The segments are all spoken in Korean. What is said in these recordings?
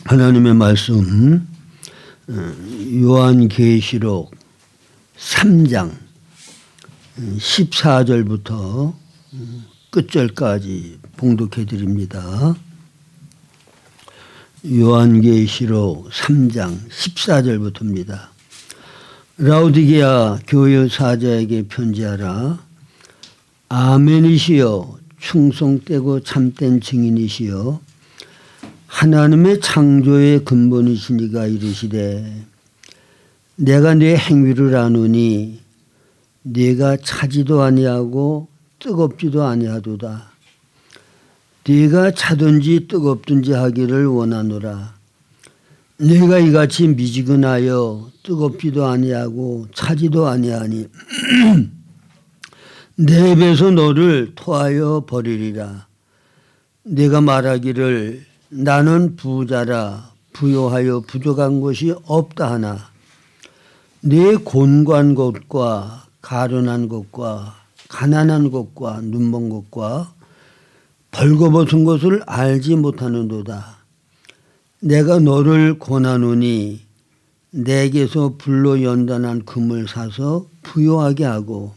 하나님의 말씀 요한계시록 3장 14절부터 끝절까지 봉독해 드립니다. 요한계시록 3장 14절부터입니다. 라오디게아 교회 사자에게 편지하라. 아멘이시여 충성되고 참된 증인이시여 하나님의 창조의 근본이시니가 이르시되 내가 네 행위를 아노니 네가 차지도 아니하고 뜨겁지도 아니하도다. 네가 차든지 뜨겁든지 하기를 원하노라. 네가 이같이 미지근하여 뜨겁지도 아니하고 차지도 아니하니 내 입에서 너를 토하여 버리리라. 네가 말하기를 나는 부자라 부요하여 부족한 것이 없다 하나 네 곤고한 것과 가련한 것과 가난한 것과 눈먼 것과 벌거벗은 것을 알지 못하는도다. 내가 너를 권하노니 내게서 불로 연단한 금을 사서 부요하게 하고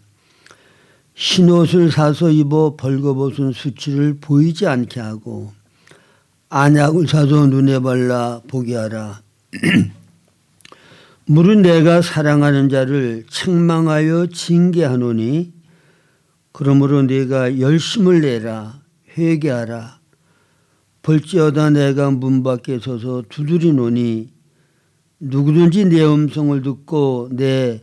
흰옷을 사서 입어 벌거벗은 수치를 보이지 않게 하고 안약을 사서 눈에 발라 보게 하라. 물은 내가 사랑하는 자를 책망하여 징계하노니 그러므로 네가 열심을 내라. 회개하라. 볼지어다 내가 문 밖에 서서 두드리노니 누구든지 내 음성을 듣고 내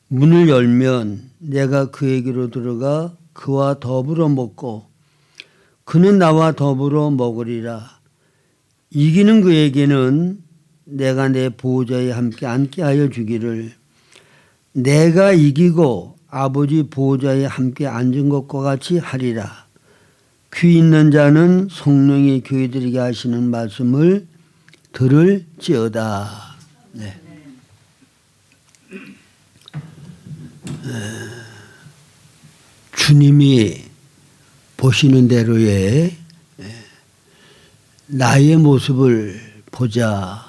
문을 열면 내가 그에게로 들어가 그와 더불어 먹고 그는 나와 더불어 먹으리라. 이기는 그에게는 내가 내 보호자에 함께 앉게 하여 주기를 내가 이기고 아버지 보호자에 함께 앉은 것과 같이 하리라. 귀 있는 자는 성령이 교회들에게 하시는 말씀을 들을지어다. 네. 주님이 보시는 대로의 나의 모습을 보자라는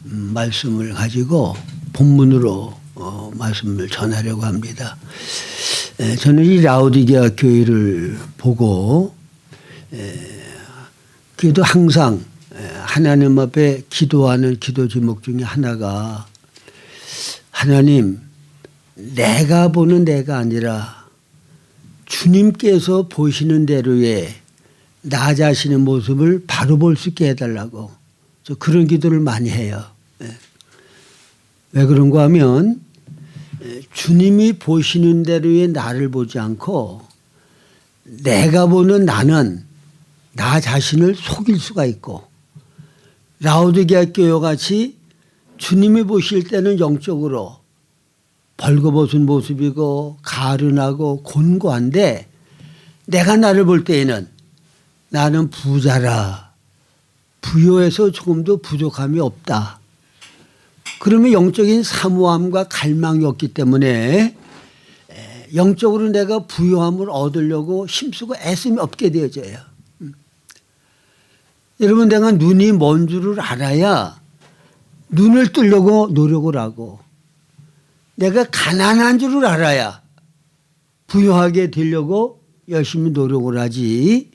말씀을 가지고 본문으로 말씀을 전하려고 합니다. 저는 이 라오디게아 교회를 보고 그래도 항상 하나님 앞에 기도하는 기도 제목 중에 하나가 하나님 내가 보는 내가 아니라 주님께서 보시는 대로의 나 자신의 모습을 바로 볼 수 있게 해달라고 저 그런 기도를 많이 해요. 왜 그런가 하면 주님이 보시는 대로의 나를 보지 않고 내가 보는 나는 나 자신을 속일 수가 있고 라오디게아 교회 같이 주님이 보실 때는 영적으로 벌거벗은 모습이고 가련하고 곤고한데 내가 나를 볼 때에는 나는 부자라 부요해서 조금도 부족함이 없다. 그러면 영적인 사모함과 갈망이 없기 때문에 영적으로 내가 부요함을 얻으려고 힘쓰고 애씀이 없게 되어져요. 여러분 내가 눈이 먼 줄을 알아야 눈을 뜨려고 노력을 하고 내가 가난한 줄을 알아야 부유하게 되려고 열심히 노력을 하지.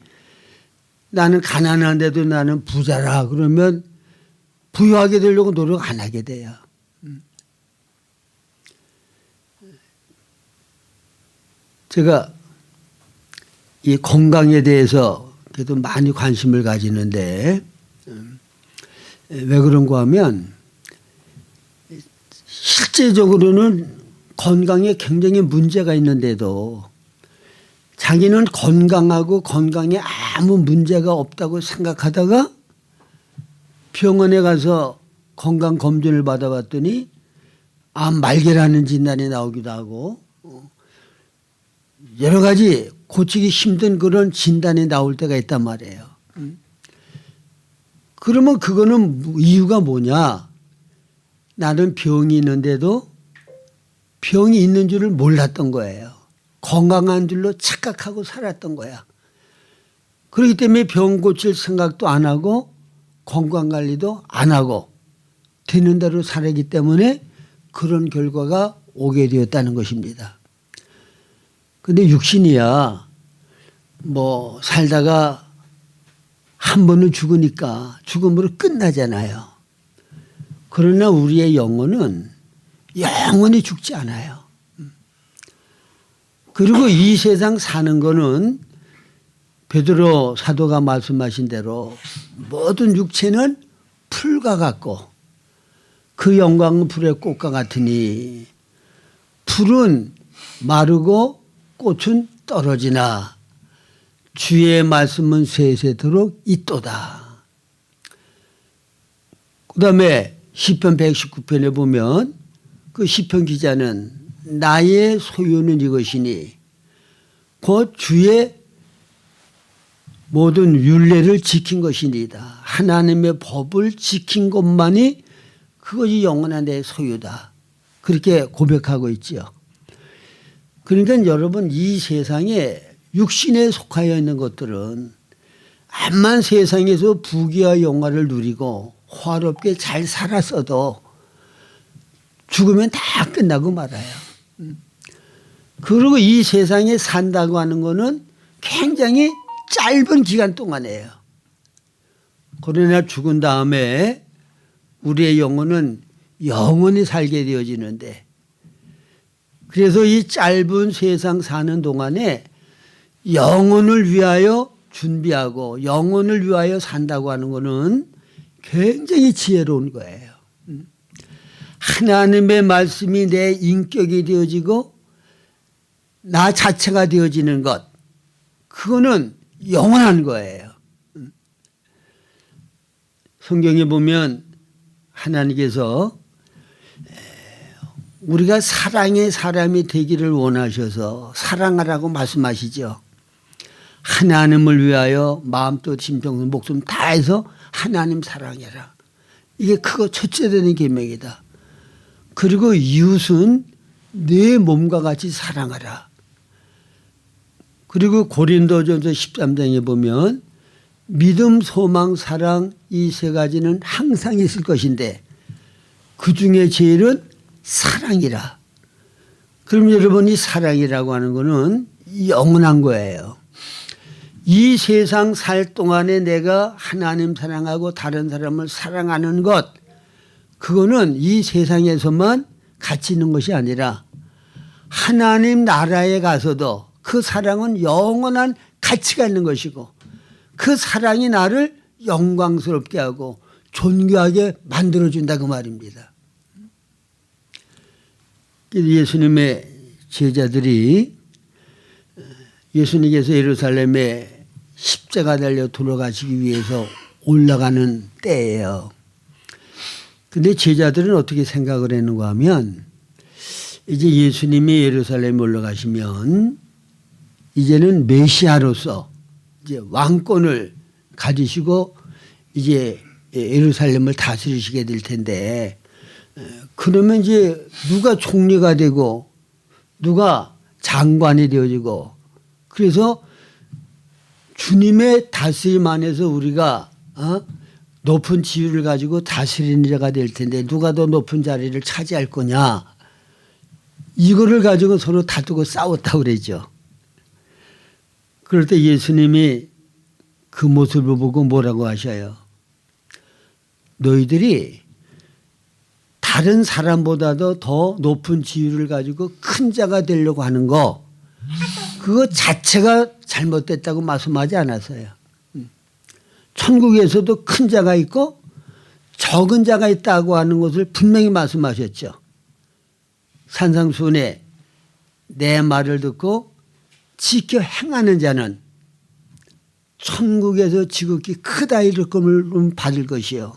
나는 가난한데도 나는 부자라 그러면 부유하게 되려고 노력 안 하게 돼요. 제가 이 건강에 대해서 그래도 많이 관심을 가지는데 왜 그런가 하면 실제적으로는 건강에 굉장히 문제가 있는데도 자기는 건강하고 건강에 아무 문제가 없다고 생각하다가 병원에 가서 건강검진을 받아봤더니 말기라는 진단이 나오기도 하고 여러 가지 고치기 힘든 그런 진단이 나올 때가 있단 말이에요. 그러면 그거는 이유가 뭐냐? 나는 병이 있는데도 병이 있는 줄을 몰랐던 거예요. 건강한 줄로 착각하고 살았던 거야. 그렇기 때문에 병 고칠 생각도 안 하고 건강관리도 안 하고 되는 대로 살았기 때문에 그런 결과가 오게 되었다는 것입니다. 근데 육신이야 뭐 살다가 한 번은 죽으니까 죽음으로 끝나잖아요. 그러나 우리의 영혼은 영원히 죽지 않아요. 그리고 이 세상 사는 거는 베드로 사도가 말씀하신 대로 모든 육체는 풀과 같고 그 영광은 불의 꽃과 같으니 풀은 마르고 꽃은 떨어지나 주의 말씀은 세세토록 있도다. 그 다음에 시편 119편에 보면 그 시편 기자는 나의 소유는 이것이니 곧 주의 모든 율례를 지킨 것이니이다. 하나님의 법을 지킨 것만이 그것이 영원한 내 소유다. 그렇게 고백하고 있죠. 그러니까 여러분 이 세상에 육신에 속하여 있는 것들은 암만 세상에서 부귀와 영화를 누리고 화롭게 잘 살았어도 죽으면 다 끝나고 말아요. 그리고 이 세상에 산다고 하는 거는 굉장히 짧은 기간 동안이에요. 그러나 죽은 다음에 우리의 영혼은 영원히 살게 되어지는데 그래서 이 짧은 세상 사는 동안에 영혼을 위하여 준비하고 영혼을 위하여 산다고 하는 것은 굉장히 지혜로운 거예요. 하나님의 말씀이 내 인격이 되어지고 나 자체가 되어지는 것 그거는 영원한 거예요. 성경에 보면 하나님께서 우리가 사랑의 사람이 되기를 원하셔서 사랑하라고 말씀하시죠. 하나님을 위하여 마음 또 심정 목숨 다해서 하나님 사랑해라. 이게 크고 첫째 되는 계명이다. 그리고 이웃은 내 몸과 같이 사랑하라. 그리고 고린도전서 13장에 보면 믿음, 소망, 사랑 이 세 가지는 항상 있을 것인데 그중에 제일은 사랑이라. 그럼 여러분이 사랑이라고 하는 거는 영원한 거예요. 이 세상 살 동안에 내가 하나님 사랑하고 다른 사람을 사랑하는 것 그거는 이 세상에서만 가치 있는 것이 아니라 하나님 나라에 가서도 그 사랑은 영원한 가치가 있는 것이고 그 사랑이 나를 영광스럽게 하고 존귀하게 만들어준다 그 말입니다. 예수님의 제자들이 예수님께서 예루살렘에 십자가 달려 돌아가시기 위해서 올라가는 때예요. 근데 제자들은 어떻게 생각을 했는가 하면 이제 예수님이 예루살렘에 올라가시면 이제는 메시아로서 이제 왕권을 가지시고 이제 예루살렘을 다스리시게 될 텐데 그러면 이제 누가 총리가 되고 누가 장관이 되어지고 그래서 주님의 다스림 안에서 우리가 높은 지위를 가지고 다스리는 자가 될 텐데 누가 더 높은 자리를 차지할 거냐 이거를 가지고 서로 다투고 싸웠다고 그러죠. 그럴 때 예수님이 그 모습을 보고 뭐라고 하셔요. 너희들이 다른 사람보다도 더 높은 지위를 가지고 큰 자가 되려고 하는 거 그거 자체가 잘못됐다고 말씀하지 않았어요. 천국에서도 큰 자가 있고 적은 자가 있다고 하는 것을 분명히 말씀하셨죠. 산상수훈에 내 말을 듣고 지켜 행하는 자는 천국에서 지극히 크다 이름을 받을 것이요.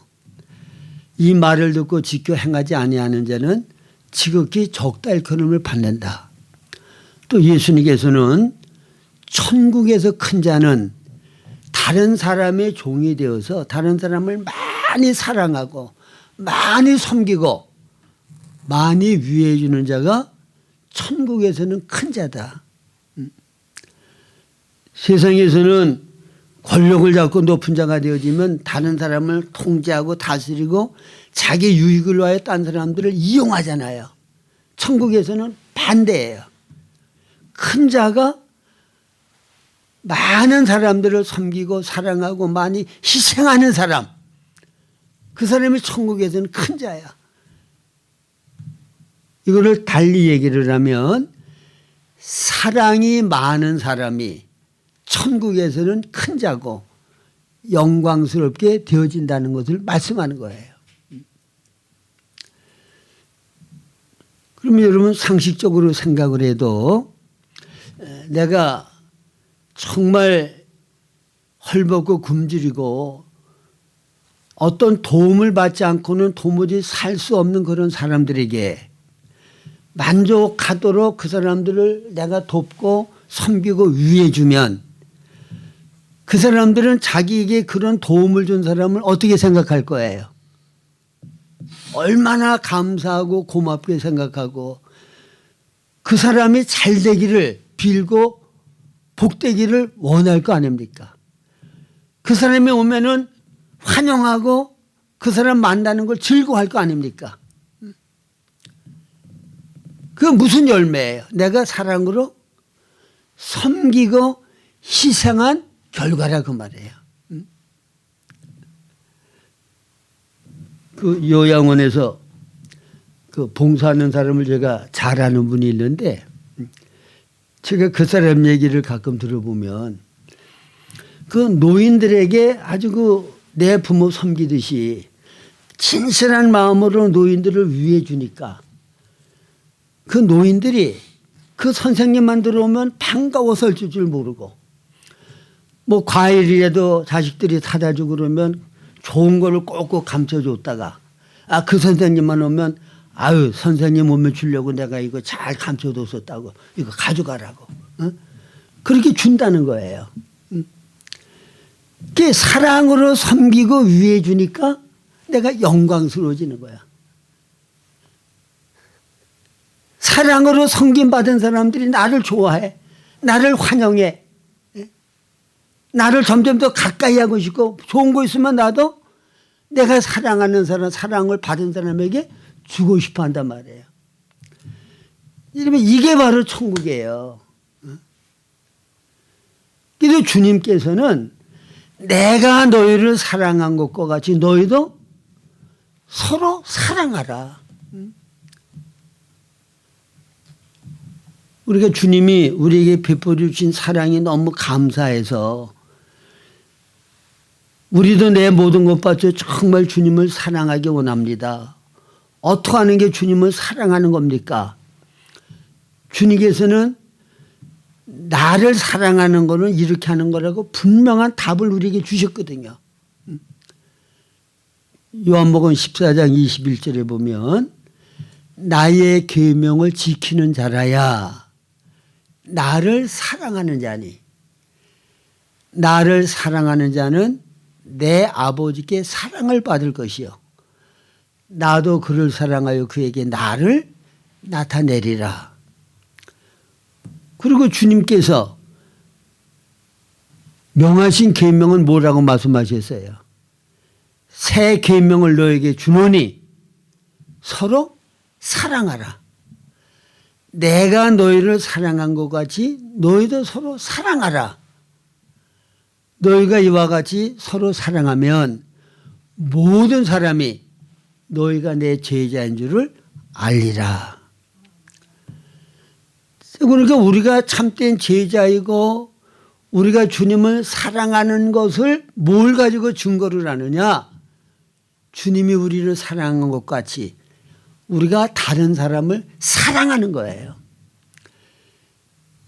이 말을 듣고 지켜 행하지 아니하는 자는 지극히 적다 일컬음을 받는다. 또 예수님께서는 천국에서 큰 자는 다른 사람의 종이 되어서 다른 사람을 많이 사랑하고 많이 섬기고 많이 위해 주는 자가 천국에서는 큰 자다. 세상에서는 권력을 잡고 높은 자가 되어지면 다른 사람을 통제하고 다스리고 자기 유익을 위하여 딴 사람들을 이용하잖아요. 천국에서는 반대예요. 큰 자가 많은 사람들을 섬기고 사랑하고 많이 희생하는 사람, 그 사람이 천국에서는 큰 자야. 이거를 달리 얘기를 하면 사랑이 많은 사람이 천국에서는 큰 자고 영광스럽게 되어진다는 것을 말씀하는 거예요. 그러면 여러분 상식적으로 생각을 해도 내가 정말 헐벗고 굶주리고 어떤 도움을 받지 않고는 도무지 살 수 없는 그런 사람들에게 만족하도록 그 사람들을 내가 돕고 섬기고 위해 주면 그 사람들은 자기에게 그런 도움을 준 사람을 어떻게 생각할 거예요? 얼마나 감사하고 고맙게 생각하고 그 사람이 잘 되기를 빌고 복되기를 원할 거 아닙니까? 그 사람이 오면은 환영하고 그 사람 만나는 걸 즐거워할 거 아닙니까? 그건 무슨 열매예요? 내가 사랑으로 섬기고 희생한 결과라 그 말이에요. 그 요양원에서 그 봉사하는 사람을 제가 잘 아는 분이 있는데 제가 그 사람 얘기를 가끔 들어보면 그 노인들에게 아주 그 내 부모 섬기듯이 진실한 마음으로 노인들을 위해 주니까 그 노인들이 그 선생님만 들어오면 반가워서 어쩔 줄 모르고 뭐 과일이라도 자식들이 사다 주고 그러면 좋은 거를 꼭꼭 감춰줬다가 그 선생님만 오면 아유 선생님 오면 주려고 내가 이거 잘 감춰뒀었다고 이거 가져가라고 그렇게 준다는 거예요. 그게 사랑으로 섬기고 위해 주니까 내가 영광스러워지는 거야. 사랑으로 섬김받은 사람들이 나를 좋아해. 나를 환영해. 나를 점점 더 가까이 하고 싶고 좋은 거 있으면 나도 내가 사랑하는 사람, 사랑을 받은 사람에게 주고 싶어 한단 말이에요. 이러면 이게 바로 천국이에요. 그래서 주님께서는 내가 너희를 사랑한 것과 같이 너희도 서로 사랑하라. 우리가 주님이 우리에게 베풀어 주신 사랑이 너무 감사해서 우리도 내 모든 것 바쳐 정말 주님을 사랑하기 원합니다. 어떻게 하는 게 주님을 사랑하는 겁니까? 주님께서는 나를 사랑하는 거는 이렇게 하는 거라고 분명한 답을 우리에게 주셨거든요. 요한복음 14장 21절에 보면 나의 계명을 지키는 자라야 나를 사랑하는 자니 나를 사랑하는 자는 내 아버지께 사랑을 받을 것이요 나도 그를 사랑하여 그에게 나를 나타내리라. 그리고 주님께서 명하신 계명은 뭐라고 말씀하셨어요? 새 계명을 너에게 주노니 서로 사랑하라. 내가 너희를 사랑한 것 같이 너희도 서로 사랑하라. 너희가 이와 같이 서로 사랑하면 모든 사람이 너희가 내 제자인 줄을 알리라. 그러니까 우리가 참된 제자이고 우리가 주님을 사랑하는 것을 뭘 가지고 증거를 하느냐? 주님이 우리를 사랑한 것 같이 우리가 다른 사람을 사랑하는 거예요.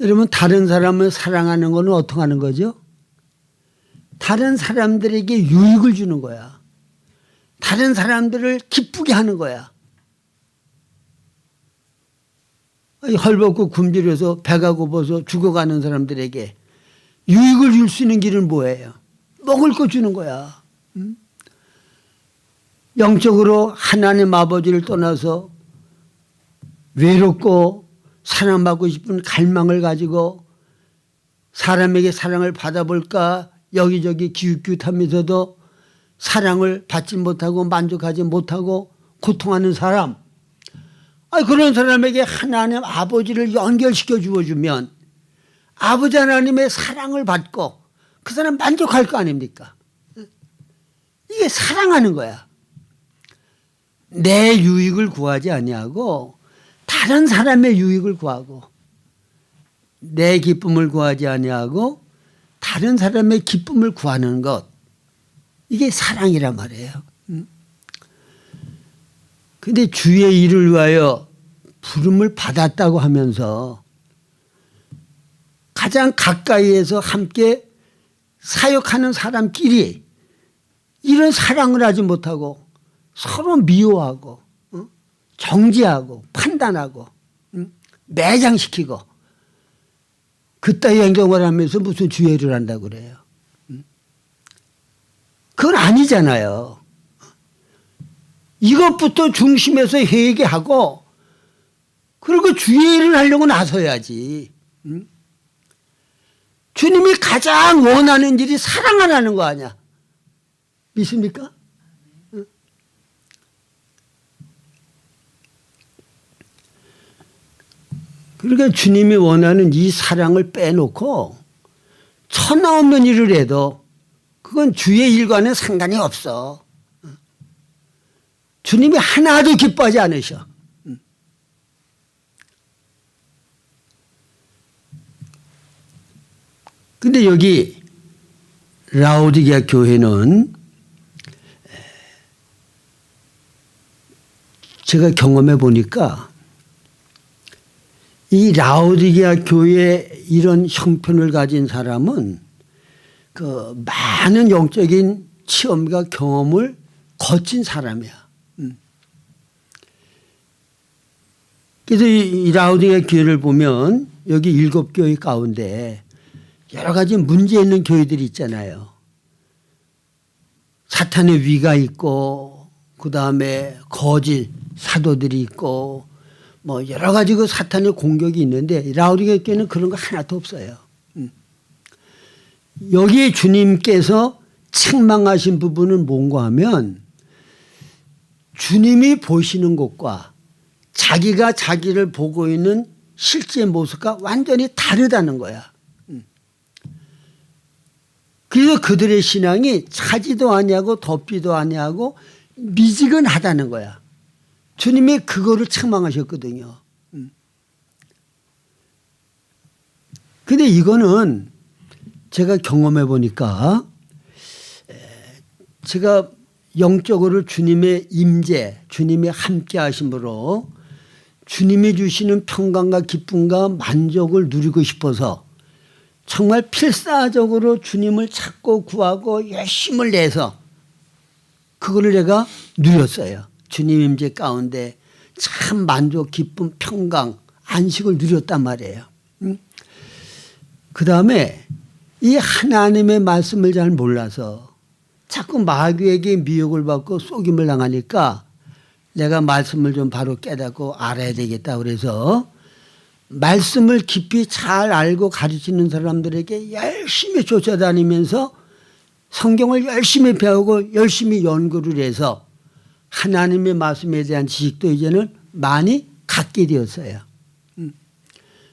여러분 다른 사람을 사랑하는 것은 어떻게 하는 거죠? 다른 사람들에게 유익을 주는 거야. 다른 사람들을 기쁘게 하는 거야. 헐벗고 굶주려서 배가 고파서 죽어가는 사람들에게 유익을 줄 수 있는 길은 뭐예요? 먹을 거 주는 거야. 영적으로 하나님 아버지를 떠나서 외롭고 사랑받고 싶은 갈망을 가지고 사람에게 사랑을 받아볼까 여기저기 기웃기웃하면서도 사랑을 받지 못하고 만족하지 못하고 고통하는 사람, 그런 사람에게 하나님 아버지를 연결시켜 주어주면 아버지 하나님의 사랑을 받고 그 사람 만족할 거 아닙니까? 이게 사랑하는 거야. 내 유익을 구하지 아니하고 다른 사람의 유익을 구하고, 내 기쁨을 구하지 아니하고 다른 사람의 기쁨을 구하는 것, 이게 사랑이란 말이에요. 그런데 주의 일을 위하여 부름을 받았다고 하면서 가장 가까이에서 함께 사역하는 사람끼리 이런 사랑을 하지 못하고 서로 미워하고 정죄하고 판단하고 매장시키고 그따위 행동을 하면서 무슨 주의 일을 한다고 그래요. 그건 아니잖아요. 이것부터 중심에서 회개하고 그리고 주의 일을 하려고 나서야지. 주님이 가장 원하는 일이 사랑하라는 거 아니야. 믿습니까? 그러니까 주님이 원하는 이 사랑을 빼놓고 천하 없는 일을 해도 그건 주의 일과는 상관이 없어. 주님이 하나도 기뻐하지 않으셔. 근데 여기 라오디게아 교회는 제가 경험해 보니까 이 라오디게아 교회에 이런 형편을 가진 사람은 그 많은 영적인 체험과 경험을 거친 사람이야. 그래서 이 라오디게아 교회를 보면 여기 7교회 가운데 여러 가지 문제 있는 교회들이 있잖아요. 사탄의 위가 있고 그다음에 거짓 사도들이 있고 뭐 여러 가지 그 사탄의 공격이 있는데 라오디게아 교회는 그런 거 하나도 없어요. 여기에 주님께서 책망하신 부분은 뭔가 하면 주님이 보시는 것과 자기가 자기를 보고 있는 실제 모습과 완전히 다르다는 거야. 그래서 그들의 신앙이 차지도 아니하고 덥지도 아니하고 미지근하다는 거야. 주님이 그거를 책망하셨거든요. 근데 이거는 제가 경험해 보니까 제가 영적으로 주님의 임재, 주님의 함께 하심으로 주님이 주시는 평강과 기쁨과 만족을 누리고 싶어서 정말 필사적으로 주님을 찾고 구하고 열심을 내서 그거를 내가 누렸어요. 주님 임재 가운데 참 만족, 기쁨, 평강, 안식을 누렸단 말이에요. 그다음에 이 하나님의 말씀을 잘 몰라서 자꾸 마귀에게 미혹을 받고 속임을 당하니까 내가 말씀을 좀 바로 깨닫고 알아야 되겠다 그래서 말씀을 깊이 잘 알고 가르치는 사람들에게 열심히 쫓아다니면서 성경을 열심히 배우고 열심히 연구를 해서 하나님의 말씀에 대한 지식도 이제는 많이 갖게 되었어요.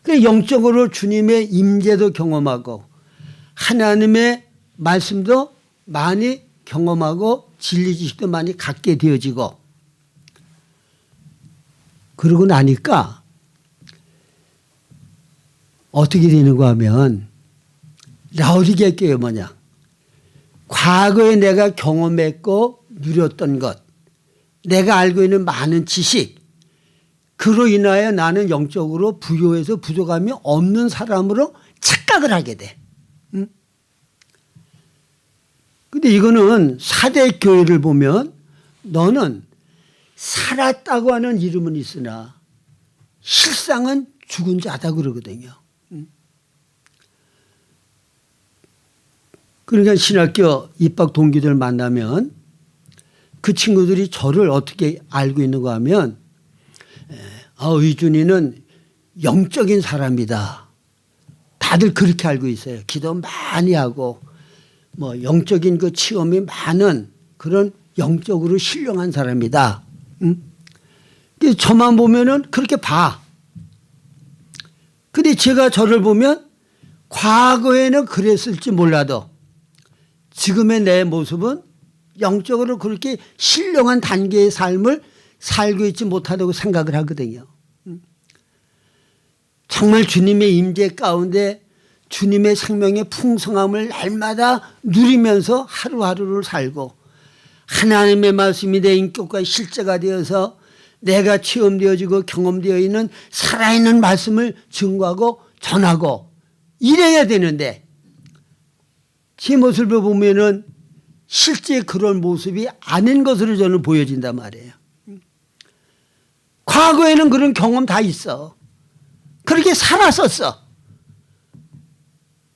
그래서 영적으로 주님의 임재도 경험하고 하나님의 말씀도 많이 경험하고 진리 지식도 많이 갖게 되어지고 그러고 나니까 어떻게 되는가 하면 라오디게아 교회 뭐냐. 과거에 내가 경험했고 누렸던 것, 내가 알고 있는 많은 지식, 그로 인하여 나는 영적으로 부요해서 부족함이 없는 사람으로 착각을 하게 돼. 근데 이거는 사대 교회를 보면 너는 살았다고 하는 이름은 있으나 실상은 죽은 자다 그러거든요. 그러니까 신학교 입학 동기들 만나면 그 친구들이 저를 어떻게 알고 있는가 하면 의준이는 영적인 사람이다. 다들 그렇게 알고 있어요. 기도 많이 하고 뭐 영적인 그 체험이 많은 그런 영적으로 신령한 사람이다. 저만 보면은 그렇게 봐. 근데 제가 저를 보면 과거에는 그랬을지 몰라도 지금의 내 모습은 영적으로 그렇게 신령한 단계의 삶을 살고 있지 못하다고 생각을 하거든요. 정말 주님의 임재 가운데 주님의 생명의 풍성함을 날마다 누리면서 하루하루를 살고 하나님의 말씀이 내 인격과 실제가 되어서 내가 체험되어지고 경험되어 있는 살아있는 말씀을 증거하고 전하고 이래야 되는데 제 모습을 보면은 실제 그런 모습이 아닌 것으로 저는 보여진단 말이에요. 과거에는 그런 경험 다 있어. 그렇게 살았었어.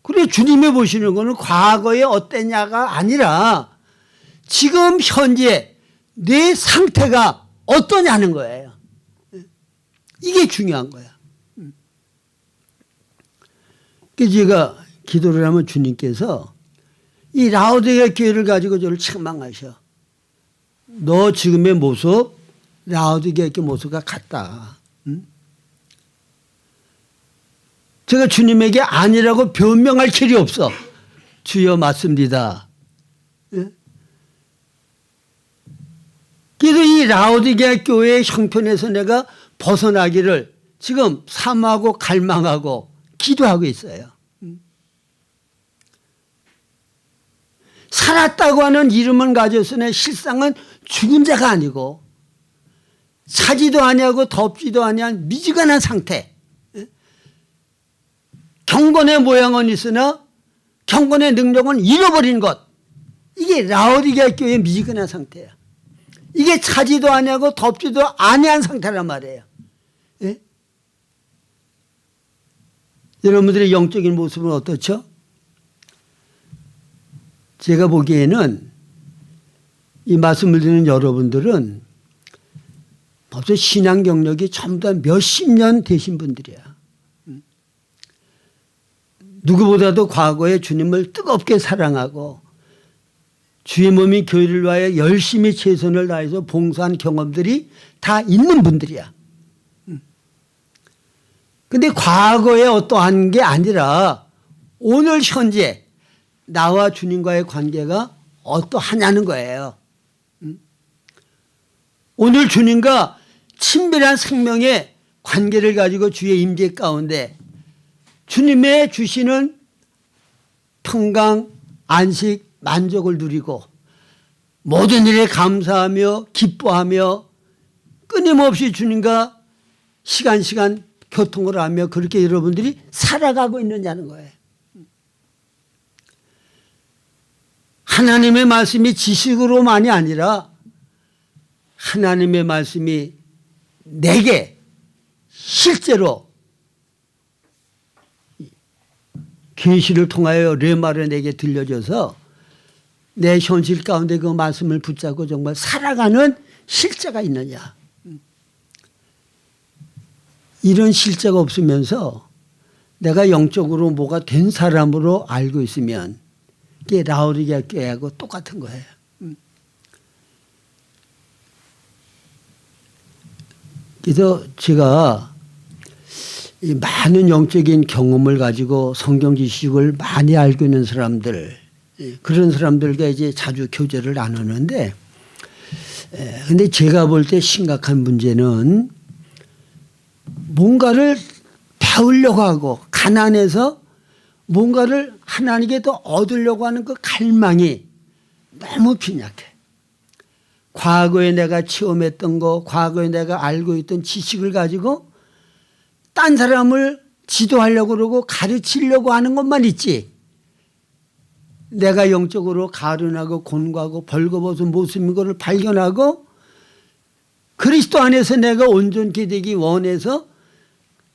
그래 주님이 보시는 거는 과거에 어땠냐가 아니라 지금 현재 내 상태가 어떠냐는 거예요. 이게 중요한 거야. 그래서 제가 기도를 하면 주님께서 이 라오디게아 교회를 가지고 저를 책망하셔. 너 지금의 모습 라오디게아 교회 모습과 같다. 제가 주님에게 아니라고 변명할 길이 없어. 주여 맞습니다. 그래서 이 라오디게아 교회의 형편에서 내가 벗어나기를 지금 사모하고 갈망하고 기도하고 있어요. 살았다고 하는 이름은 가졌으나 실상은 죽은 자가 아니고 차지도 아니하고 덥지도 아니한 미지근한 상태. 경건의 모양은 있으나 경건의 능력은 잃어버린 것. 이게 라오디게아 교회의 미지근한 상태야. 이게 차지도 아니하고 덥지도 아니한 상태란 말이에요. 예? 여러분들의 영적인 모습은 어떻죠? 제가 보기에는 이 말씀을 듣는 여러분들은 벌써 신앙 경력이 전부 다 몇십 년 되신 분들이야. 누구보다도 과거에 주님을 뜨겁게 사랑하고 주의 몸인 교회를 위하여 열심히 최선을 다해서 봉사한 경험들이 다 있는 분들이야. 그런데 과거에 어떠한 게 아니라 오늘 현재 나와 주님과의 관계가 어떠하냐는 거예요. 오늘 주님과 친밀한 생명의 관계를 가지고 주의 임재 가운데 주님의 주시는 평강, 안식, 만족을 누리고 모든 일에 감사하며 기뻐하며 끊임없이 주님과 시간 교통을 하며 그렇게 여러분들이 살아가고 있느냐는 거예요. 하나님의 말씀이 지식으로만이 아니라 하나님의 말씀이 내게 실제로 계시를 통하여 레마를 내게 들려줘서 내 현실 가운데 그 말씀을 붙잡고 정말 살아가는 실제가 있느냐. 이런 실제가 없으면서 내가 영적으로 뭐가 된 사람으로 알고 있으면 이게 라오디게아 교회하고 똑같은 거예요. 그래서 제가 이 많은 영적인 경험을 가지고 성경 지식을 많이 알고 있는 사람들, 그런 사람들과 이제 자주 교제를 나누는데, 근데 제가 볼 때 심각한 문제는 뭔가를 배우려고 하고 가난해서 뭔가를 하나님께 더 얻으려고 하는 그 갈망이 너무 빈약해. 과거에 내가 체험했던 거, 과거에 내가 알고 있던 지식을 가지고 딴 사람을 지도하려고 그러고 가르치려고 하는 것만 있지. 내가 영적으로 가련하고 곤고하고 벌거벗은 모습인 것을 발견하고 그리스도 안에서 내가 온전케 되기 원해서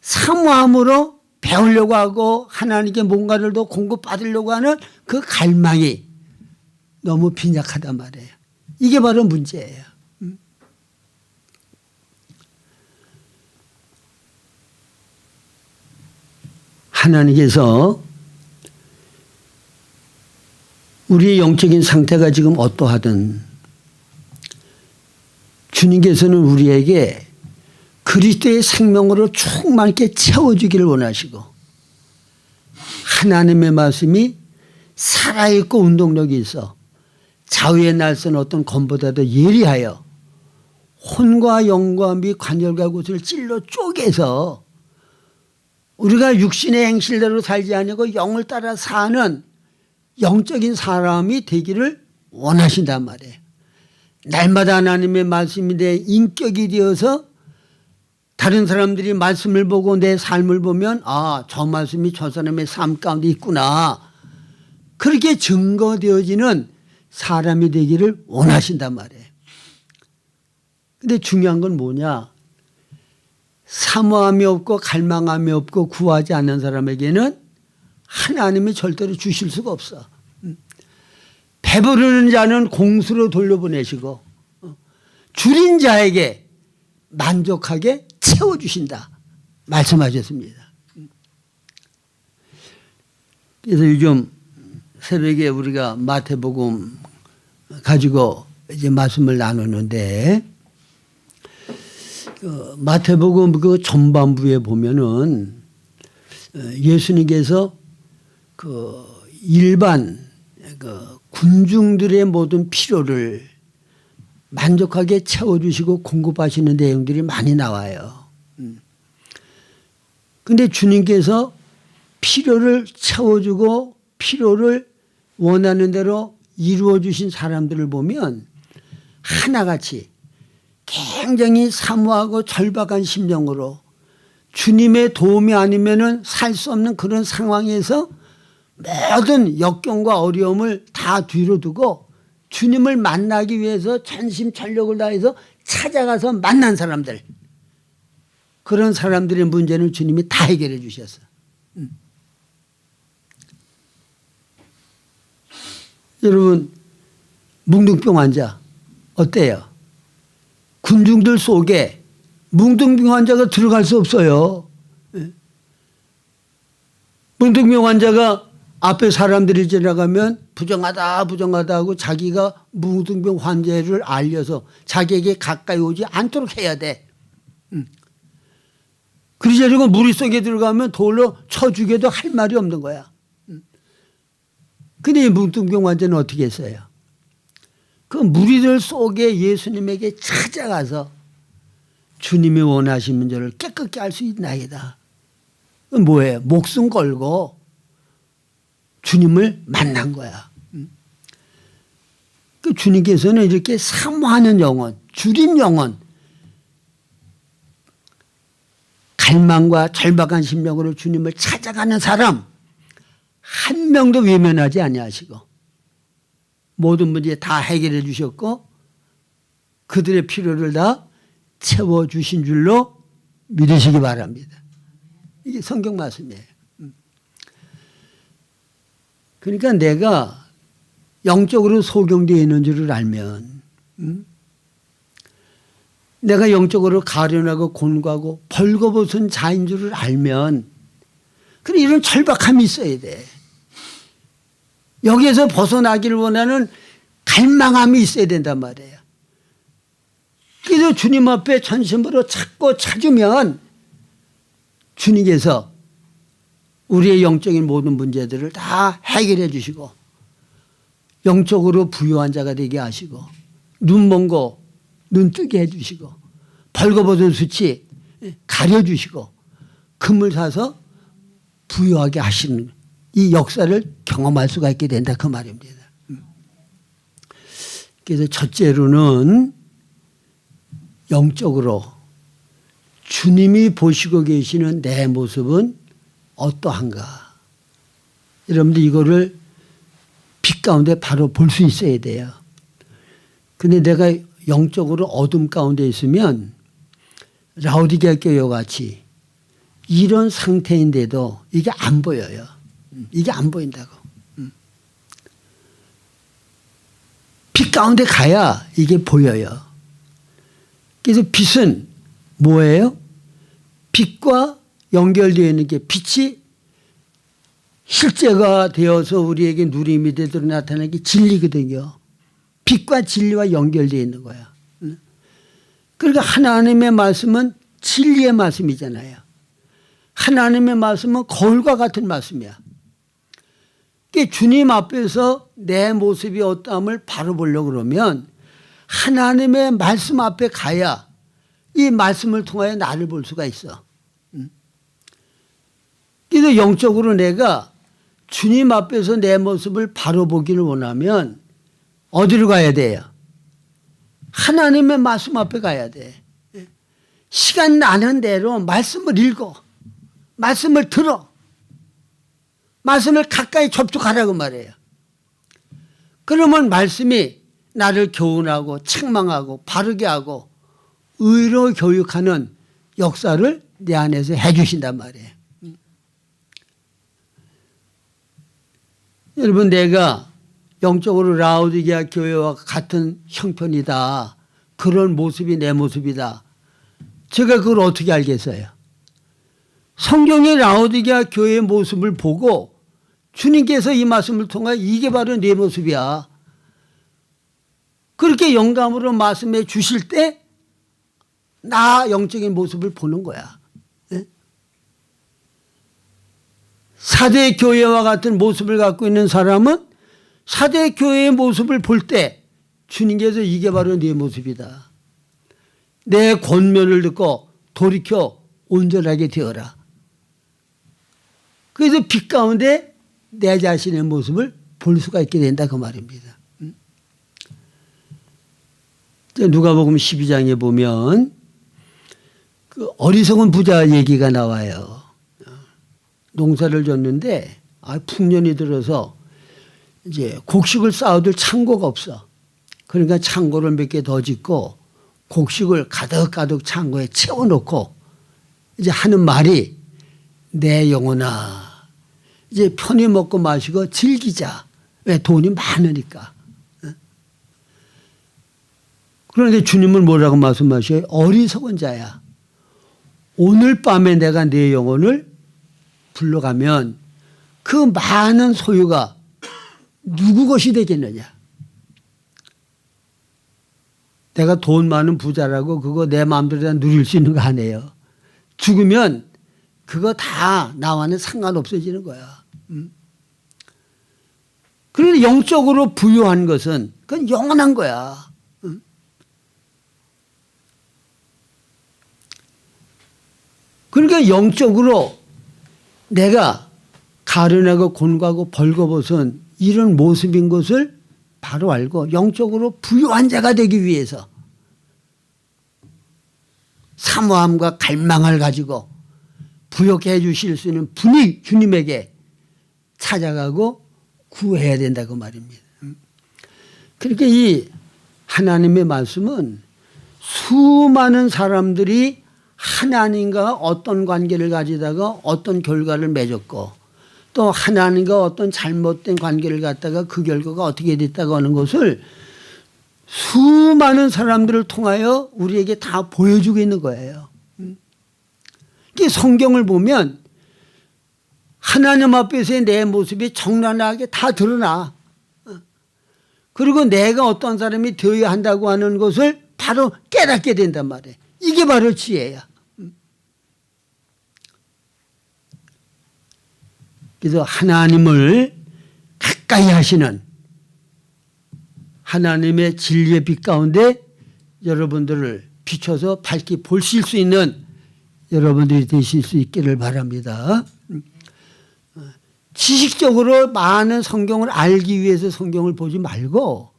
사모함으로 배우려고 하고 하나님께 뭔가를 더 공급받으려고 하는 그 갈망이 너무 빈약하단 말이에요. 이게 바로 문제예요. 하나님께서 우리의 영적인 상태가 지금 어떠하든 주님께서는 우리에게 그리스도의 생명으로 충만하게 채워주기를 원하시고 하나님의 말씀이 살아있고 운동력이 있어 좌우의 날선 어떤 검보다도 예리하여 혼과 영과 및 관절과 구슬을 찔러 쪼개서 우리가 육신의 행실대로 살지 아니고 영을 따라 사는 영적인 사람이 되기를 원하신단 말이에요. 날마다 하나님의 말씀이 내 인격이 되어서 다른 사람들이 말씀을 보고 내 삶을 보면 아, 저 말씀이 저 사람의 삶 가운데 있구나. 그렇게 증거되어지는 사람이 되기를 원하신단 말이에요. 근데 중요한 건 뭐냐? 사모함이 없고 갈망함이 없고 구하지 않는 사람에게는 하나님이 절대로 주실 수가 없어. 배부르는 자는 공수로 돌려보내시고 줄인 자에게 만족하게 채워주신다 말씀하셨습니다. 그래서 요즘 새벽에 우리가 마태복음 가지고 이제 말씀을 나누는데 마태복음 그 전반부에 보면은 예수님께서 그 일반 그 군중들의 모든 필요를 만족하게 채워주시고 공급하시는 내용들이 많이 나와요. 그런데 주님께서 필요를 채워주고 필요를 원하는 대로 이루어주신 사람들을 보면 하나같이 굉장히 사모하고 절박한 심정으로 주님의 도움이 아니면은 살 수 없는 그런 상황에서 모든 역경과 어려움을 다 뒤로 두고 주님을 만나기 위해서 전심전력을 다해서 찾아가서 만난 사람들, 그런 사람들의 문제는 주님이 다 해결해 주셨어요. 여러분, 뭉둥병 환자 어때요? 군중들 속에 뭉둥병 환자가 들어갈 수 없어요. 뭉둥병 환자가 앞에 사람들이 지나가면 부정하다 부정하다 하고 자기가 뭉둥병 환자를 알려서 자기에게 가까이 오지 않도록 해야 돼. 그러자고 무리 속에 들어가면 돌로 쳐 죽여도 할 말이 없는 거야. 근데 이 뭉둥병 환자는 어떻게 했어요? 그 무리들 속에 예수님에게 찾아가서 주님이 원하시는 저를 깨끗게 할 수 있나이다. 뭐예요? 목숨 걸고 주님을 만난 거야. 그 주님께서는 이렇게 사모하는 영혼, 줄인 영혼, 갈망과 절박한 심령으로 주님을 찾아가는 사람 한 명도 외면하지 아니하시고 모든 문제 다 해결해 주셨고 그들의 필요를 다 채워주신 줄로 믿으시기 바랍니다. 이게 성경 말씀이에요. 그러니까 내가 영적으로 소경되어 있는 줄을 알면 내가 영적으로 가련하고 곤고하고 벌거벗은 자인 줄을 알면 그래 이런 절박함이 있어야 돼. 여기에서 벗어나기를 원하는 갈망함이 있어야 된단 말이에요. 그래서 주님 앞에 전심으로 찾고 찾으면 주님께서 우리의 영적인 모든 문제들을 다 해결해 주시고 영적으로 부유한 자가 되게 하시고 눈 먼 거 눈 뜨게 해 주시고 벌거벗은 수치 가려주시고 금을 사서 부유하게 하시는 이 역사를 경험할 수가 있게 된다 그 말입니다. 그래서 첫째로는 영적으로 주님이 보시고 계시는 내 모습은 어떠한가. 여러분들 이거를 빛 가운데 바로 볼 수 있어야 돼요. 근데 내가 영적으로 어둠 가운데 있으면 라오디게아 교회와 같이 이런 상태인데도 이게 안 보여요. 이게 안 보인다고. 빛 가운데 가야 이게 보여요. 그래서 빛은 뭐예요? 빛과 연결되어 있는 게 빛이 실제가 되어서 우리에게 누림이 되도록 나타나는 게 진리거든요. 빛과 진리와 연결되어 있는 거야. 그러니까 하나님의 말씀은 진리의 말씀이잖아요. 하나님의 말씀은 거울과 같은 말씀이야. 그러니까 주님 앞에서 내 모습이 어떠함을 바로 보려고 그러면 하나님의 말씀 앞에 가야 이 말씀을 통하여 나를 볼 수가 있어. 그래서 영적으로 내가 주님 앞에서 내 모습을 바로 보기를 원하면 어디로 가야 돼요? 하나님의 말씀 앞에 가야 돼. 시간 나는 대로 말씀을 읽어. 말씀을 들어. 말씀을 가까이 접촉하라고 말해요. 그러면 말씀이 나를 교훈하고 책망하고 바르게 하고 의로 교육하는 역사를 내 안에서 해 주신단 말이에요. 여러분, 내가 영적으로 라오디게아 교회와 같은 형편이다. 그런 모습이 내 모습이다. 제가 그걸 어떻게 알겠어요? 성경의 라오디게아 교회의 모습을 보고 주님께서 이 말씀을 통해 이게 바로 내 모습이야. 그렇게 영감으로 말씀해 주실 때 나 영적인 모습을 보는 거야. 사대 교회와 같은 모습을 갖고 있는 사람은 사대 교회의 모습을 볼 때 주님께서 이게 바로 네 모습이다. 내 권면을 듣고 돌이켜 온전하게 되어라. 그래서 빛 가운데 내 자신의 모습을 볼 수가 있게 된다 그 말입니다. 누가복음 12장에 보면 그 어리석은 부자 얘기가 나와요. 농사를 졌는데 풍년이 들어서 이제 곡식을 쌓아둘 창고가 없어. 그러니까 창고를 몇 개 더 짓고 곡식을 가득가득 창고에 채워놓고 이제 하는 말이 내 영혼아 이제 편히 먹고 마시고 즐기자. 왜? 돈이 많으니까. 그런데 주님은 뭐라고 말씀하셔요? 어리석은 자야. 오늘 밤에 내가 내 영혼을 불러가면 그 많은 소유가 누구 것이 되겠느냐. 내가 돈 많은 부자라고 그거 내 마음대로 다 누릴 수 있는 거 아니에요. 죽으면 그거 다 나와는 상관없어지는 거야. 그런데 영적으로 부유한 것은 그건 영원한 거야. 그러니까 영적으로 내가 가련하고 곤고하고 벌거벗은 이런 모습인 것을 바로 알고 영적으로 부유한 자가 되기 위해서 사모함과 갈망을 가지고 부욕해 해 주실 수 있는 분이 주님에게 찾아가고 구해야 된다고 말입니다. 그러니까 이 하나님의 말씀은 수많은 사람들이 하나님과 어떤 관계를 가지다가 어떤 결과를 맺었고 또 하나님과 어떤 잘못된 관계를 갖다가 그 결과가 어떻게 됐다고 하는 것을 수많은 사람들을 통하여 우리에게 다 보여주고 있는 거예요. 성경을 보면 하나님 앞에서의 내 모습이 적나라하게 다 드러나. 그리고 내가 어떤 사람이 되어야 한다고 하는 것을 바로 깨닫게 된단 말이에요. 이게 바로 지혜야. 그래서 하나님을 가까이 하시는 하나님의 진리의 빛 가운데 여러분들을 비춰서 밝게 보실 수 있는 여러분들이 되실 수 있기를 바랍니다. 지식적으로 많은 성경을 알기 위해서 성경을 보지 말고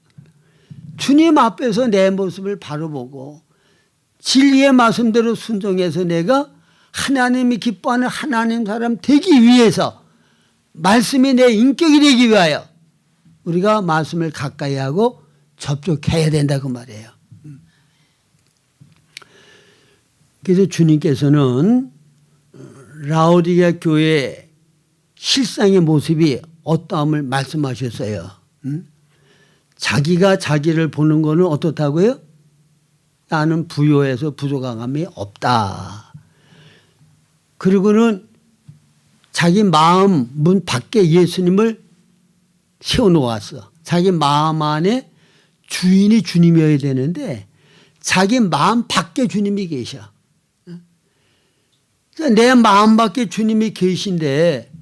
주님 앞에서 내 모습을 바로 보고 진리의 말씀대로 순종해서 내가 하나님이 기뻐하는 하나님 사람 되기 위해서 말씀이 내 인격이 되기 위하여 우리가 말씀을 가까이 하고 접촉해야 된다고 말해요. 그래서 주님께서는 라오디게아 교회의 실상의 모습이 어떠함을 말씀하셨어요. 자기가 자기를 보는 거는 어떻다고요? 나는 부요해서 부족함이 없다. 그리고는 자기 마음 문 밖에 예수님을 세워놓았어. 자기 마음 안에 주인이 주님이어야 되는데 자기 마음 밖에 주님이 계셔. 내 마음 밖에 주님이 계신데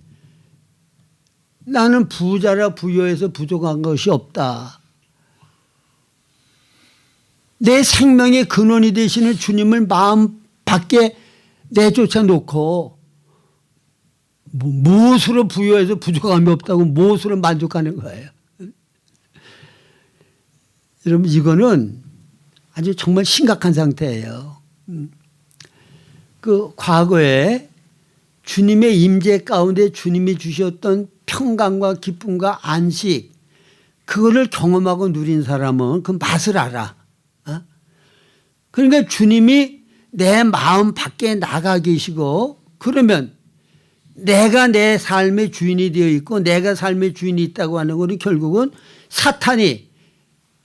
나는 부자라 부여해서 부족한 것이 없다. 내 생명의 근원이 되시는 주님을 마음 밖에 내쫓아 놓고 무엇으로 부여해서 부족함이 없다고 무엇으로 만족하는 거예요. 여러분 이거는 아주 정말 심각한 상태예요. 그 과거에 주님의 임재 가운데 주님이 주셨던 평강과 기쁨과 안식 그거를 경험하고 누린 사람은 그 맛을 알아. 그러니까 주님이 내 마음 밖에 나가 계시고 그러면 내가 내 삶의 주인이 되어 있고 내가 삶의 주인이 있다고 하는 것은 결국은 사탄이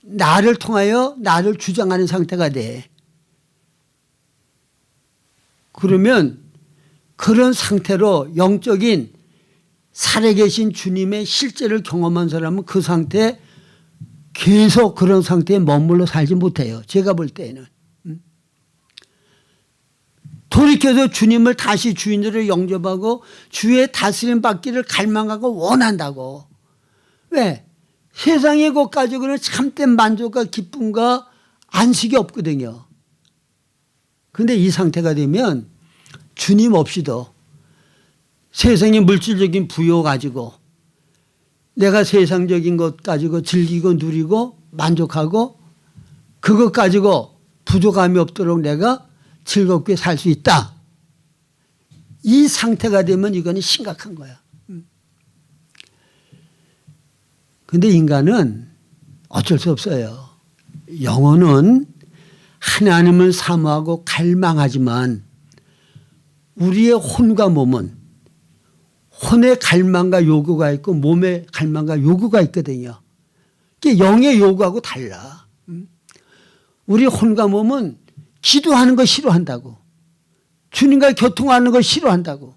나를 통하여 나를 주장하는 상태가 돼. 그러면 그런 상태로 영적인 살아계신 주님의 실제를 경험한 사람은 그 상태에 계속 그런 상태에 머물러 살지 못해요. 제가 볼 때에는. 돌이켜서 주님을 다시 주인으로 영접하고 주의 다스림 받기를 갈망하고 원한다고. 왜? 세상의 것 가지고는 참된 만족과 기쁨과 안식이 없거든요. 그런데 이 상태가 되면 주님 없이도 세상의 물질적인 부여 가지고 내가 세상적인 것 가지고 즐기고 누리고 만족하고 그것 가지고 부족함이 없도록 내가 즐겁게 살 수 있다. 이 상태가 되면 이거는 심각한 거야. 그런데 인간은 어쩔 수 없어요. 영혼은 하나님을 사모하고 갈망하지만 우리의 혼과 몸은 혼의 갈망과 요구가 있고 몸의 갈망과 요구가 있거든요. 이게 영의 요구하고 달라. 우리 혼과 몸은 기도하는 거 싫어한다고. 주님과 교통하는 거 싫어한다고.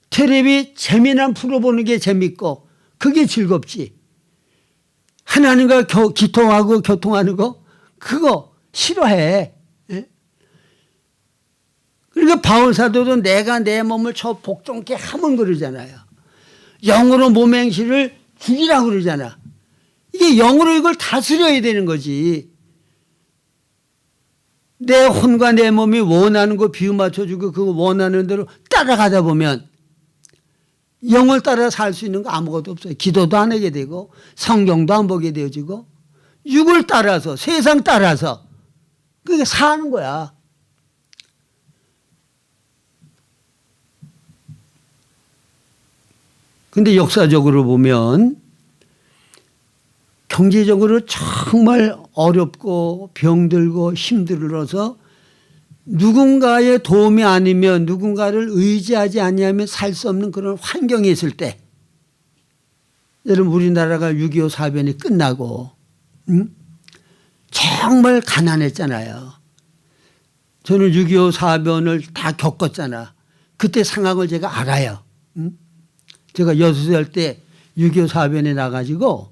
텔레비 재미난 프로 보는 게 재밌고 그게 즐겁지. 하나님과 기통하고 교통하는 거 그거 싫어해. 그러니까 바울 사도도 내가 내 몸을 저 복종케 하면 그러잖아요. 영으로 몸의 행실을 죽이라고 그러잖아. 이게 영으로 이걸 다스려야 되는 거지. 내 혼과 내 몸이 원하는 거 비유 맞춰주고 그거 원하는 대로 따라가다 보면 영을 따라 살 수 있는 거 아무것도 없어요. 기도도 안 하게 되고 성경도 안 보게 되어지고 육을 따라서 세상 따라서 그게 사는 거야. 근데 역사적으로 보면 경제적으로 정말 어렵고 병들고 힘들어서 누군가의 도움이 아니면 누군가를 의지하지 아니하면 살 수 없는 그런 환경에 있을 때 여러분 우리나라가 6.25 사변이 끝나고 정말 가난했잖아요. 저는 6.25 사변을 다 겪었잖아. 그때 상황을 제가 알아요. 제가 6살 때 6.25 사변에 나가지고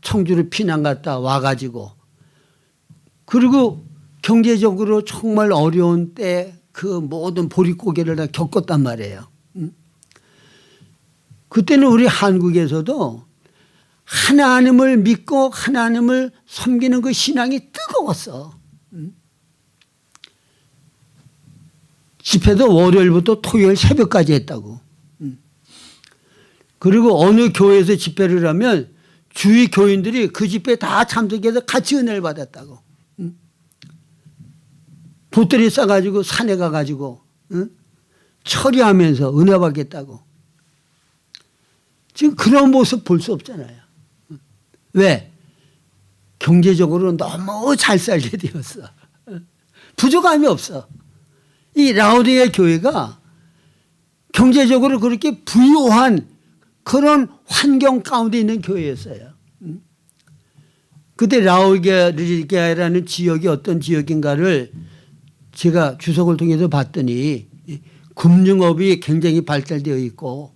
청주로 피난 갔다 와가지고 그리고 경제적으로 정말 어려운 때 그 모든 보릿고개를 다 겪었단 말이에요. 그때는 우리 한국에서도 하나님을 믿고 하나님을 섬기는 그 신앙이 뜨거웠어. 집회도 월요일부터 토요일 새벽까지 했다고. 그리고 어느 교회에서 집회를 하면 주위 교인들이 그 집회에 다 참석해서 같이 은혜를 받았다고. 보따리 싸가지고 산에 가가지고 처리하면서 은혜 받겠다고. 지금 그런 모습 볼 수 없잖아요. 왜? 경제적으로 너무 잘 살게 되었어. 부족함이 없어. 이 라오디게 교회가 경제적으로 그렇게 부유한 그런 환경 가운데 있는 교회였어요. 그때 라오디게라는 지역이 어떤 지역인가를 제가 주석을 통해서 봤더니 금융업이 굉장히 발달되어 있고,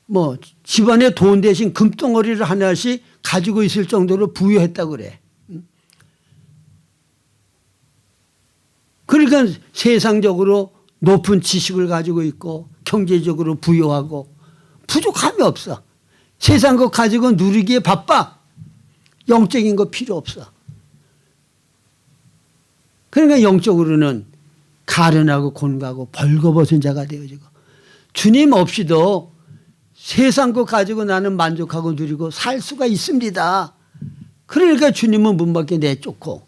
뭐 집안에 돈 대신 금덩어리를 하나씩 가지고 있을 정도로 부유했다고 그래. 그러니까 세상적으로 높은 지식을 가지고 있고 경제적으로 부유하고 부족함이 없어. 세상 것 가지고 누리기에 바빠. 영적인 거 필요 없어. 그러니까 영적으로는 가련하고 곤고하고 벌거벗은 자가 되어지고, 주님 없이도 세상 것 가지고 나는 만족하고 누리고 살 수가 있습니다. 그러니까 주님은 문 밖에 내쫓고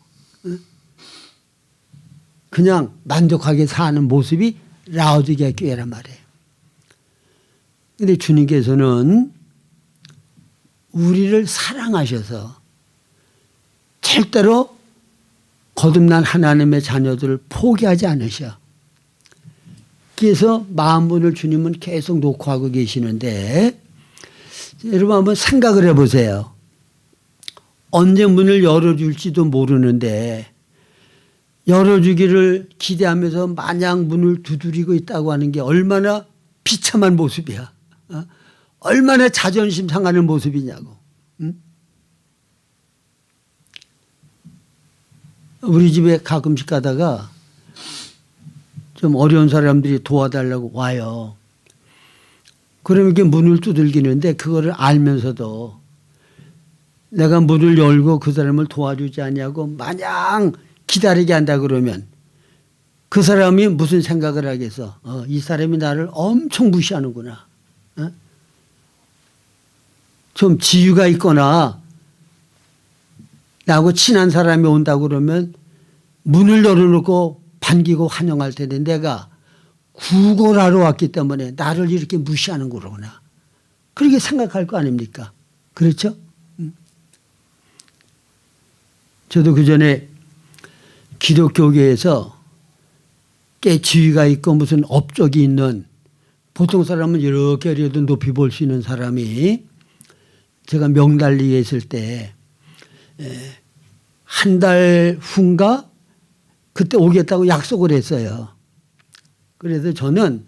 그냥 만족하게 사는 모습이 라오디게아 교회란 말이에요. 그런데 주님께서는 우리를 사랑하셔서 절대로 거듭난 하나님의 자녀들을 포기하지 않으셔. 그래서 마음문을 주님은 계속 놓고 하고 계시는데, 여러분 한번 생각을 해보세요. 언제 문을 열어줄지도 모르는데 열어주기를 기대하면서 마냥 문을 두드리고 있다고 하는 게 얼마나 비참한 모습이야. 얼마나 자존심 상하는 모습이냐고. 우리 집에 가끔씩 가다가 좀 어려운 사람들이 도와달라고 와요. 그러면 이렇게 문을 두들기는데 그거를 알면서도 내가 문을 열고 그 사람을 도와주지 않냐고 마냥 기다리게 한다 그러면 그 사람이 무슨 생각을 하겠어. 이 사람이 나를 엄청 무시하는구나. 좀 지유가 있거나 나하고 친한 사람이 온다고 그러면 문을 열어놓고 반기고 환영할 텐데 내가 구걸하러 왔기 때문에 나를 이렇게 무시하는 거구나. 그렇게 생각할 거 아닙니까? 그렇죠? 저도 그전에 기독교계에서 꽤 지위가 있고 무슨 업적이 있는, 보통 사람은 이렇게 해도 높이 볼 수 있는 사람이 제가 명달리에 있을 때 한 달 후인가 그때 오겠다고 약속을 했어요. 그래서 저는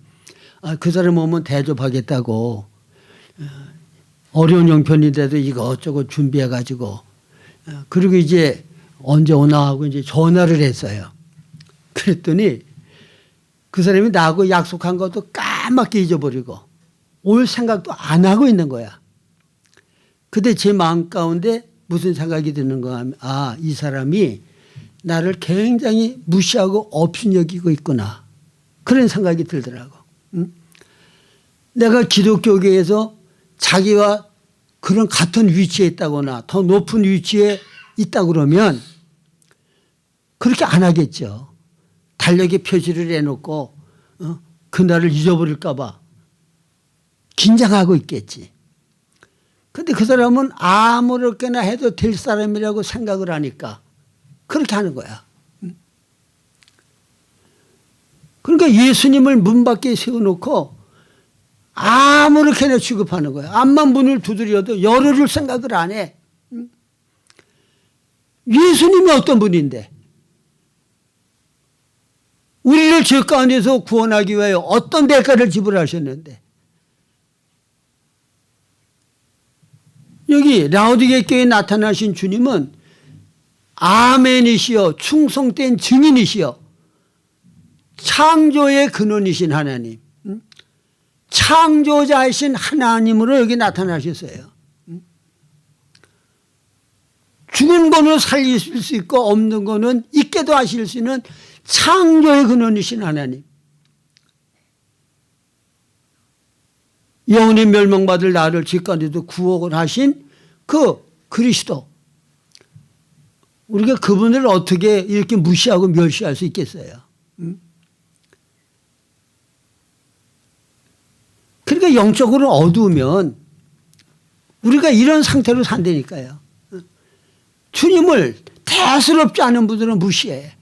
그 사람 오면 대접하겠다고 어려운 형편인데도 이것저것 준비해 가지고 그리고 이제 언제 오나 하고 이제 전화를 했어요. 그랬더니 그 사람이 나하고 약속한 것도 까맣게 잊어버리고 올 생각도 안 하고 있는 거야. 그때 제 마음 가운데 무슨 생각이 드는 거야 하면, 이 사람이 나를 굉장히 무시하고 업신여기고 있구나. 그런 생각이 들더라고. 내가 기독교계에서 자기와 그런 같은 위치에 있다거나 더 높은 위치에 있다 그러면 그렇게 안 하겠죠. 달력에 표시를 해놓고 그날을 잊어버릴까 봐 긴장하고 있겠지. 근데 그 사람은 아무렇게나 해도 될 사람이라고 생각을 하니까 그렇게 하는 거야. 그러니까 예수님을 문 밖에 세워놓고 아무렇게나 취급하는 거야. 암만 문을 두드려도 열어줄 생각을 안 해. 예수님이 어떤 분인데 우리를 죄 가운데서 구원하기 위하여 어떤 대가를 지불하셨는데, 여기 라오디게아 교회에 나타나신 주님은 아멘이시여 충성된 증인이시여 창조의 근원이신 하나님, 창조자이신 하나님으로 여기 나타나셨어요. 죽은 거는 살리실 수 있고 없는 거는 있게도 하실 수 있는 창조의 근원이신 하나님, 영원히 멸망받을 나를 죄 가운데도 구원을 하신 그 그리스도, 우리가 그분을 어떻게 이렇게 무시하고 멸시할 수 있겠어요? 그러니까 영적으로 어두우면 우리가 이런 상태로 산다니까요. 주님을 대수롭지 않은 분들은 무시해.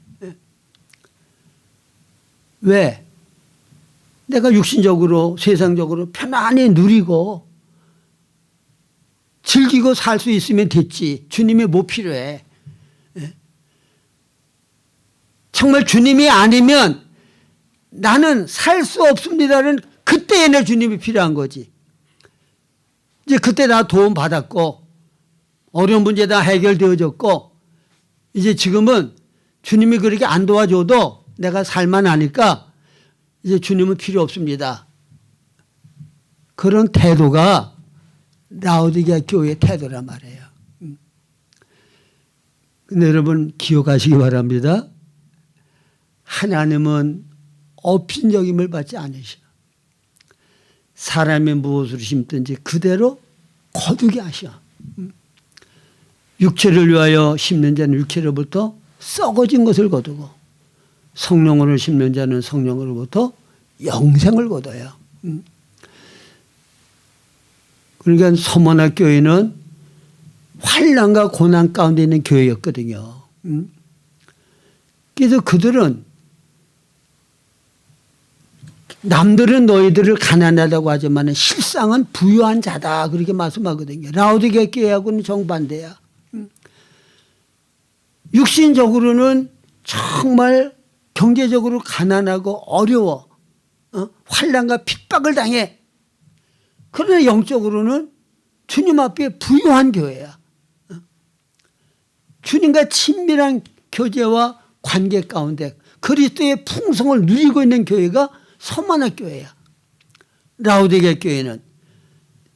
왜? 내가 육신적으로 세상적으로 편안히 누리고 즐기고 살 수 있으면 됐지. 주님이 뭐 필요해. 정말 주님이 아니면 나는 살 수 없습니다는 그때의 내 주님이 필요한 거지. 이제 그때 나 도움 받았고 어려운 문제 다 해결되어졌고 이제 지금은 주님이 그렇게 안 도와줘도 내가 살만하니까 이제 주님은 필요 없습니다. 그런 태도가 라오디게아 교회의 태도란 말이에요. 근데 여러분 기억하시기 바랍니다. 하나님은 업신여김을 받지 않으셔. 사람이 무엇을 심든지 그대로 거두게 하셔. 육체를 위하여 심는 자는 육체로부터 썩어진 것을 거두고 성령으로 심는 자는 성령으로부터 영생을 거둬요. 그러니까 서머나 교회는 환난과 고난 가운데 있는 교회였거든요. 그래서 그들은 남들은 너희들을 가난하다고 하지만 실상은 부유한 자다 그렇게 말씀하거든요. 라오디게아 교회하고는 정반대야. 육신적으로는 정말 경제적으로 가난하고 어려워. 환난과 핍박을 당해. 그러나 영적으로는 주님 앞에 부유한 교회야. 주님과 친밀한 교제와 관계 가운데 그리스도의 풍성을 누리고 있는 교회가 서머나 교회야. 라오디게아 교회는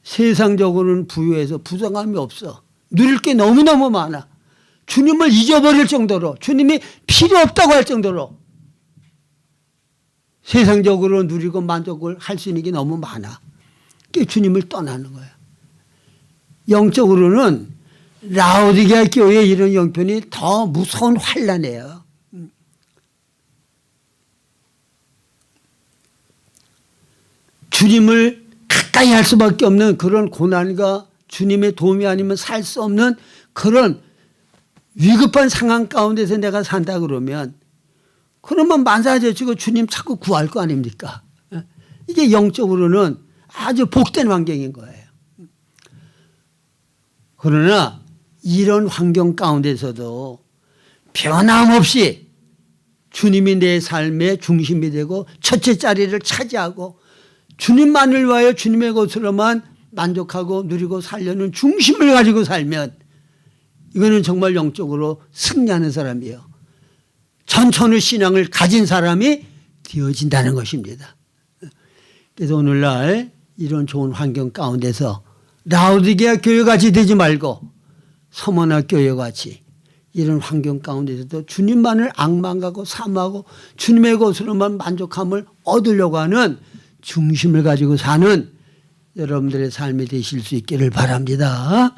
세상적으로는 부유해서 부정함이 없어. 누릴 게 너무너무 많아. 주님을 잊어버릴 정도로 주님이 필요 없다고 할 정도로 세상적으로 누리고 만족을 할 수 있는 게 너무 많아. 그게 주님을 떠나는 거야. 영적으로는 라오디게아 교회의 이런 형편이 더 무서운 환난이에요. 주님을 가까이 할 수밖에 없는 그런 고난과 주님의 도움이 아니면 살 수 없는 그런 위급한 상황 가운데서 내가 산다 그러면 그러면 만사제치고 주님 자꾸 구할 거 아닙니까? 이게 영적으로는 아주 복된 환경인 거예요. 그러나 이런 환경 가운데서도 변함없이 주님이 내 삶의 중심이 되고 첫째 자리를 차지하고 주님만을 위하여 주님의 것으로만 만족하고 누리고 살려는 중심을 가지고 살면 이거는 정말 영적으로 승리하는 사람이에요. 전천후 신앙을 가진 사람이 되어진다는 것입니다. 그래서 오늘날 이런 좋은 환경 가운데서 라오디게아 교회같이 되지 말고 서머나 교회같이 이런 환경 가운데서도 주님만을 악망하고 사모하고 주님의 것으로만 만족함을 얻으려고 하는 중심을 가지고 사는 여러분들의 삶이 되실 수 있기를 바랍니다.